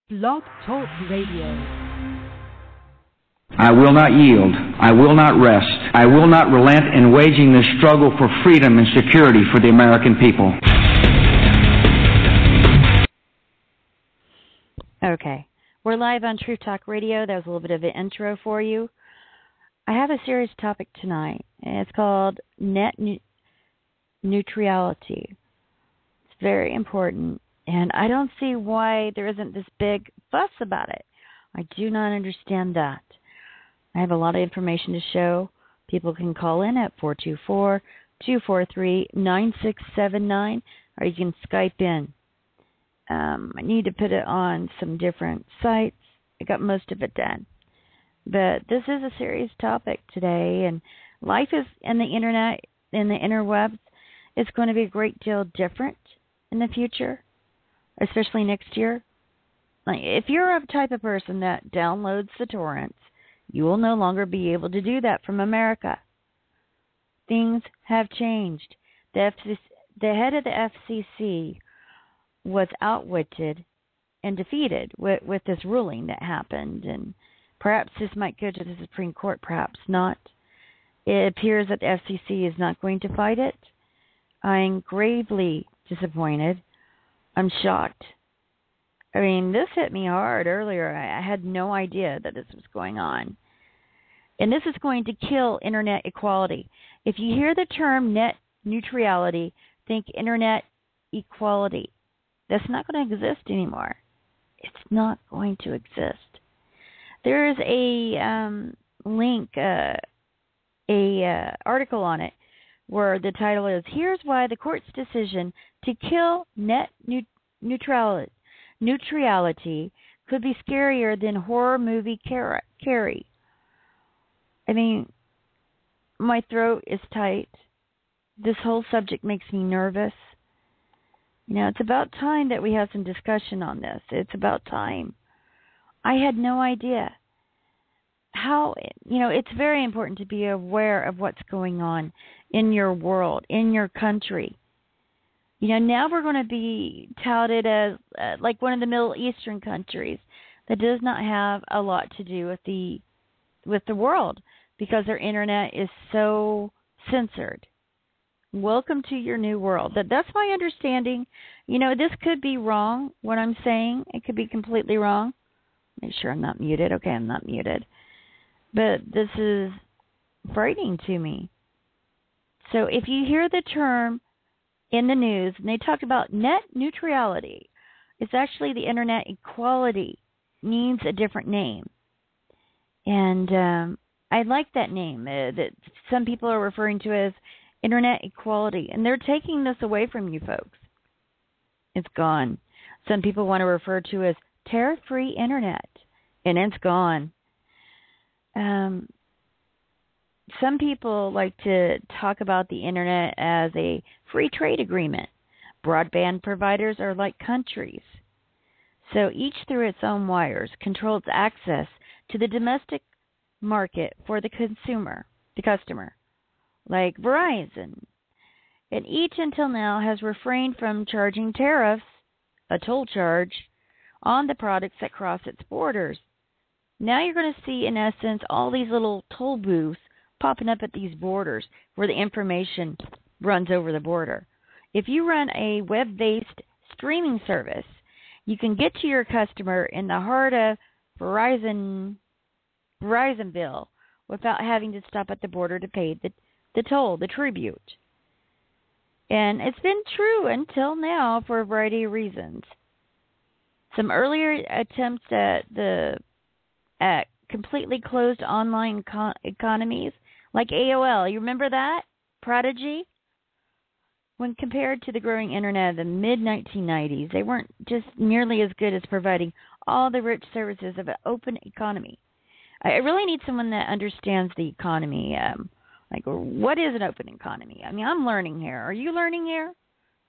Blog Talk Radio. I will not yield. I will not rest. I will not relent in waging this struggle for freedom and security for the American people. Okay. We're live on Truth Talk Radio. That was a little bit of an intro for you. I have a serious topic tonight, and it's called net neutrality. It's very important, and I don't see why there isn't this big fuss about it. I do not understand that. I have a lot of information to show. People can call in at 424-243-9679, or you can Skype in. I need to put it on some different sites. I got most of it done. But this is a serious topic today, and life is in the internet, in the interwebs, is going to be a great deal different in the future, especially next year. Like, if you're a type of person that downloads the torrents, you will no longer be able to do that from America. Things have changed. The head of the FCC was outwitted and defeated with this ruling that happened, and perhaps this might go to the Supreme Court, perhaps not. It appears that the FCC is not going to fight it. I'm gravely disappointed. I'm shocked. I mean, this hit me hard earlier. I had no idea that this was going on. And this is going to kill internet equality. If you hear the term net neutrality, think internet equality. That's not going to exist anymore. It's not going to exist. There is a link, article on it, where the title is, "Here's why the court's decision to kill net neutrality could be scarier than horror movie Carrie." I mean, my throat is tight. This whole subject makes me nervous. You know, it's about time that we have some discussion on this. It's about time. I had no idea how, it's very important to be aware of what's going on in your world, in your country. Now we're going to be touted as like one of the Middle Eastern countries that does not have a lot to do with the world because their internet is so censored. Welcome to your new world. That's my understanding. This could be wrong, what I'm saying. It could be completely wrong. Make sure I'm not muted. Okay, I'm not muted. But this is frightening to me. So if you hear the term in the news, and they talk about net neutrality, it's actually the internet equality. Means a different name. And I like that name that some people are referring to as internet equality. And they're taking this away from you folks. It's gone. Some people want to refer to as tariff-free internet, and it's gone. Some people like to talk about the internet as a free trade agreement. Broadband providers are like countries. So each through its own wires controls access to the domestic market for the consumer, the customer, like Verizon. And each until now has refrained from charging tariffs, a toll charge, on the products that cross its borders. Now you're going to see, in essence, all these little toll booths popping up at these borders where the information runs over the border. If you run a web-based streaming service, you can get to your customer in the heart of Verizonville without having to stop at the border to pay the toll, the tribute. And it's been true until now for a variety of reasons. Some earlier attempts at completely closed online economies, like AOL. You remember that? Prodigy? When compared to the growing internet of the mid-1990s, they weren't just nearly as good as providing all the rich services of an open economy. I really need someone that understands the economy. Like, what is an open economy? I mean, I'm learning here. Are you learning here?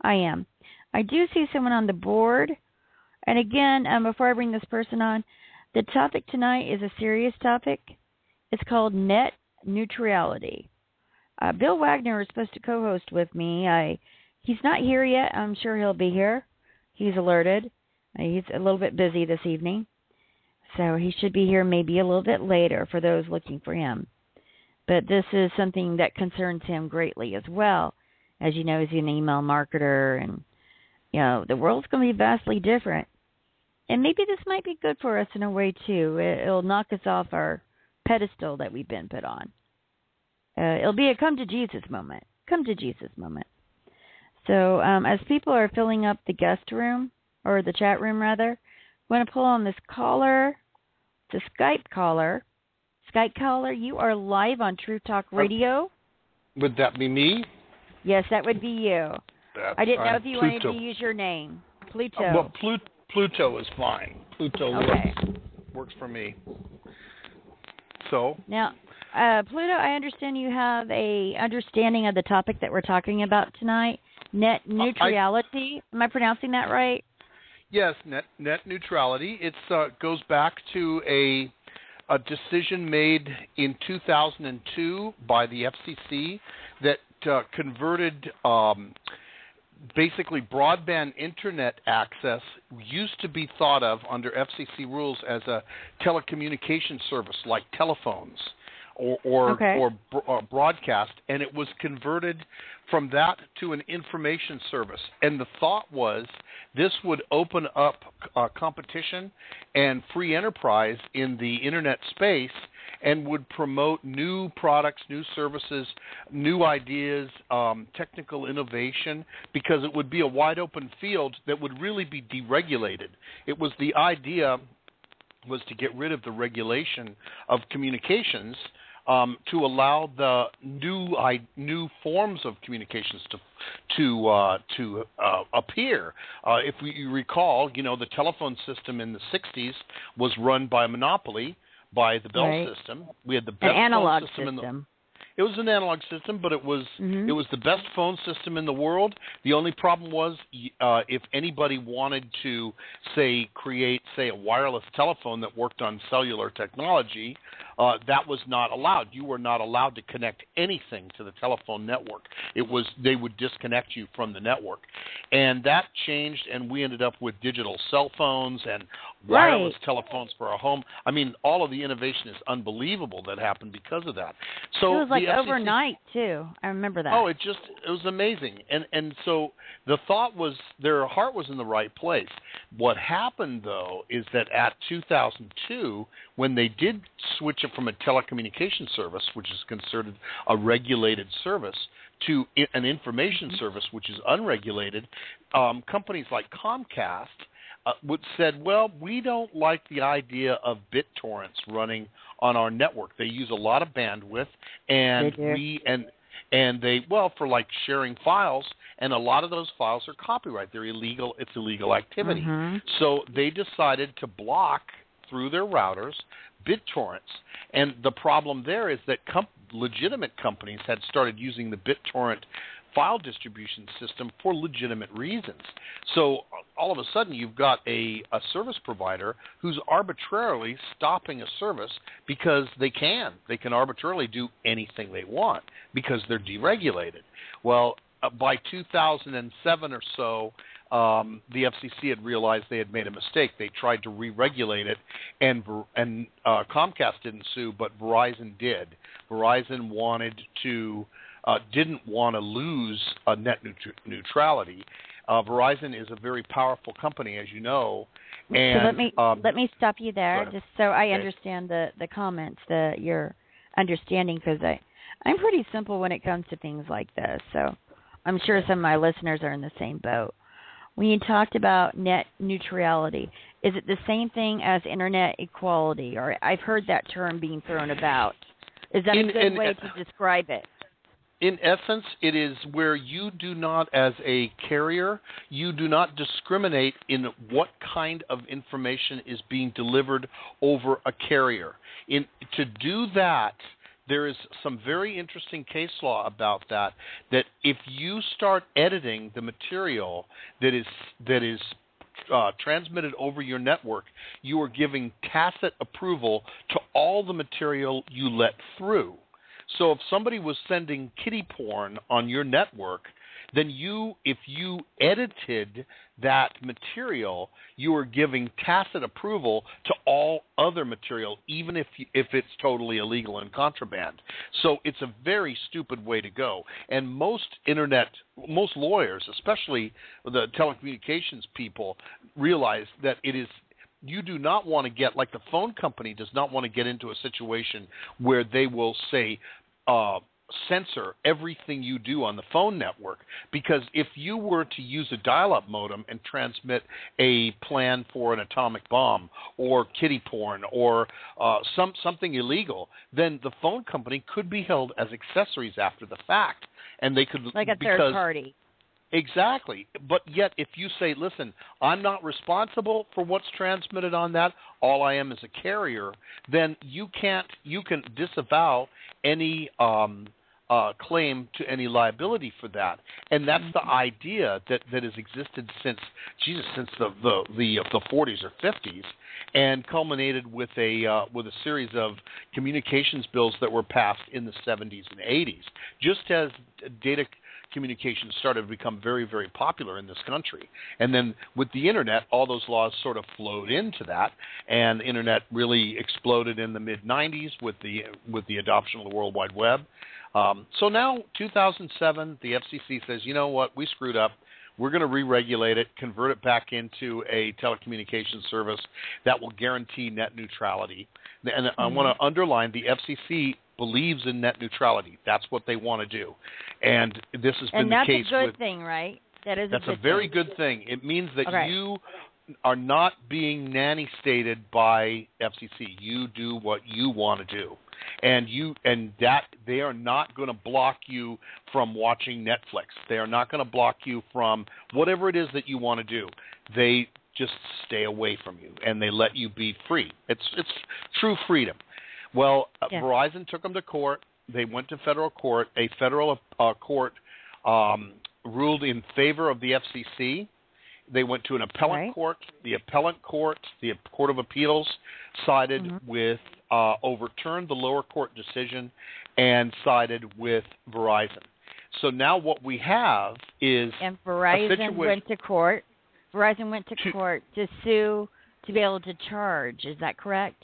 I am. I do see someone on the board. And again, before I bring this person on, the topic tonight is a serious topic. It's called net neutrality. Bill Wagner is supposed to co-host with me. He's not here yet. I'm sure he'll be here. He's alerted. He's a little bit busy this evening, so he should be here maybe a little bit later for those looking for him. But this is something that concerns him greatly as well. As you know, he's an email marketer, and the world's going to be vastly different. And maybe this might be good for us in a way, too. It'll knock us off our pedestal that we've been put on. It'll be a come to Jesus moment. Come to Jesus moment. So as people are filling up the guest room, or the chat room, rather, I'm going to pull on this caller. It's a Skype caller. Skype caller, you are live on True Talk Radio. Would that be me? Yes, that would be you. I didn't know if you wanted to use your name. Pluto. Well, Pluto is fine. Pluto works for me. So now, Pluto, I understand you have a understanding of the topic that we're talking about tonight, net neutrality. Am I pronouncing that right? Yes, net neutrality. It goes back to a decision made in 2002 by the FCC that converted basically broadband internet access used to be thought of under FCC rules as a telecommunication service like telephones or broadcast, and it was converted from that to an information service. And the thought was this would open up competition and free enterprise in the internet space and would promote new products, new services, new ideas, technical innovation, because it would be a wide open field that would really be deregulated. It was the idea was to get rid of the regulation of communications to allow the new forms of communications to appear. If you recall, the telephone system in the 60s was run by a monopoly, by the Bell system. We had the best analog phone system. It was an analog system, but it was the best phone system in the world. The only problem was if anybody wanted to, create a wireless telephone that worked on cellular technology, that was not allowed. You were not allowed to connect anything to the telephone network. They would disconnect you from the network. And that changed, and we ended up with digital cell phones and wireless telephones for our home. I mean, all of the innovation is unbelievable that happened because of that. So it was like overnight, too. I remember that. Oh, it was amazing. And so the thought was their heart was in the right place. What happened, though, is that at 2002, when they did switch it from a telecommunication service, which is considered a regulated service, to an information service, which is unregulated, companies like Comcast said, well, we don't like the idea of BitTorrents running on our network. They use a lot of bandwidth, and for like sharing files, and a lot of those files are copyright. They're illegal. It's illegal activity. So they decided to block through their routers BitTorrents. And the problem there is that legitimate companies had started using the BitTorrent file distribution system for legitimate reasons. So all of a sudden you've got a service provider who's arbitrarily stopping a service because they can arbitrarily do anything they want because they're deregulated. Well, by 2007 or so, the FCC had realized they had made a mistake. They tried to re-regulate it, and Comcast didn't sue, but Verizon did. Verizon didn't want to lose net neutrality. Verizon is a very powerful company, as you know. And so let me stop you there, just so I understand the comments, your understanding, because I'm pretty simple when it comes to things like this. So I'm sure some of my listeners are in the same boat. When you talked about net neutrality, is it the same thing as internet equality? Or I've heard that term being thrown about. Is that a good way to describe it? In essence, it is where you do not, as a carrier, you do not discriminate in what kind of information is being delivered over a carrier. To do that, there is some very interesting case law about that if you start editing the material that is transmitted over your network, you are giving tacit approval to all the material you let through. So if somebody was sending kiddie porn on your network, then if you edited that material, you are giving tacit approval to all other material, even if it's totally illegal and contraband. So it's a very stupid way to go. And most lawyers, especially the telecommunications people, realize that you do not want to get, like the phone company does not want to get into a situation where they will say, censor everything you do on the phone network, because if you were to use a dial-up modem and transmit a plan for an atomic bomb or kiddie porn or something illegal, then the phone company could be held as accessories after the fact, and they could, like a third party. Exactly. But yet if you say, listen, I'm not responsible for what's transmitted on that, all I am is a carrier, then you can disavow any claim to any liability for that. And that's the idea that has existed since the 40s or 50s, and culminated with a series of communications bills that were passed in the 70s and 80s. Just as data communications started to become very, very popular in this country. And then with the Internet, all those laws sort of flowed into that, and the Internet really exploded in the mid-90s with the adoption of the World Wide Web. So now, 2007, the FCC says, you know what, we screwed up. We're going to re-regulate it, convert it back into a telecommunications service that will guarantee net neutrality. And I want to underline, the FCC believes in net neutrality. That's what they want to do. And this has been the case. And that's a good thing, right? That's a very good thing. It means that you are not being nanny-stated by FCC. You do what you want to do. And that they are not going to block you from watching Netflix. They are not going to block you from whatever it is that you want to do. They just stay away from you, and they let you be free. It's true freedom. Well, Verizon took them to court. They went to federal court. A federal court ruled in favor of the FCC. They went to an appellate court. The appellate court, the Court of Appeals, sided with, overturned the lower court decision and sided with Verizon. So now what we have is and Verizon went to court. Verizon went to court to sue to be able to charge. Is that correct?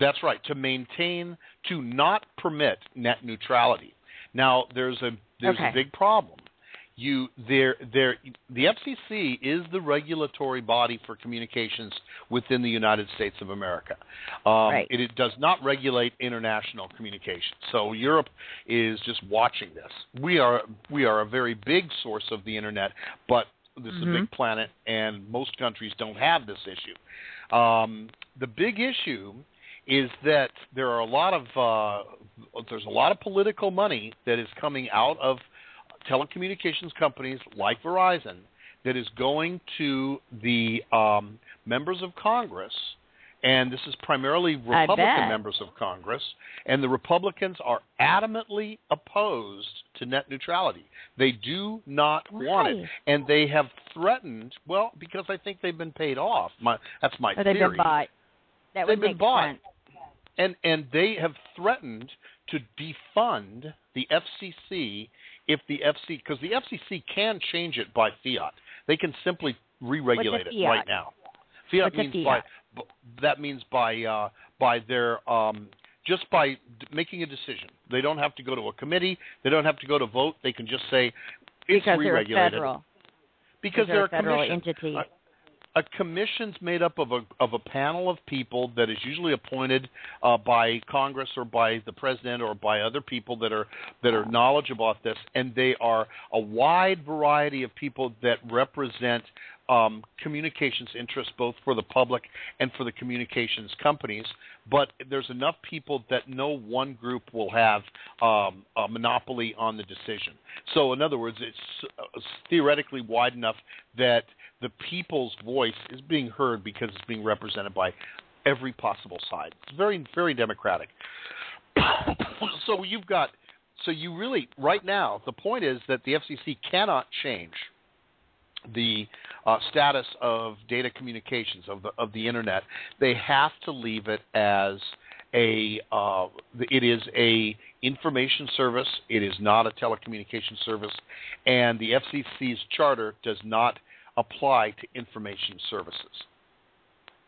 That's right. To not permit net neutrality. Now there's a big problem. The FCC is the regulatory body for communications within the United States of America. It does not regulate international communications. So Europe is just watching this. We are a very big source of the Internet, but this is a big planet, and most countries don't have this issue. The big issue is that there's a lot of political money that is coming out of telecommunications companies like Verizon that is going to the members of Congress, and this is primarily Republican members of Congress, and the Republicans are adamantly opposed to net neutrality. They do not want it, and they have threatened, because I think they've been paid off. That's my theory. They've been bought. That would make sense. And they have threatened to defund the FCC because the FCC can change it by fiat. They can simply re-regulate it right now. Fiat means by their just by making a decision. They don't have to go to a committee. They don't have to go to vote. They can just say it's re-regulated. Because they're a federal entity. A commission's made up of a panel of people that is usually appointed by Congress or by the president or by other people that are knowledgeable about this, and they are a wide variety of people that represent communications interests both for the public and for the communications companies. But there's enough people that no one group will have a monopoly on the decision. So in other words, it's theoretically wide enough that the people's voice is being heard because it's being represented by every possible side. It's very, very democratic. So you really, right now, the point is that the FCC cannot change the status of data communications of the Internet. They have to leave it as it is a information service. It is not a telecommunications service, and the FCC's charter does not apply to information services.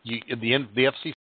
The FCC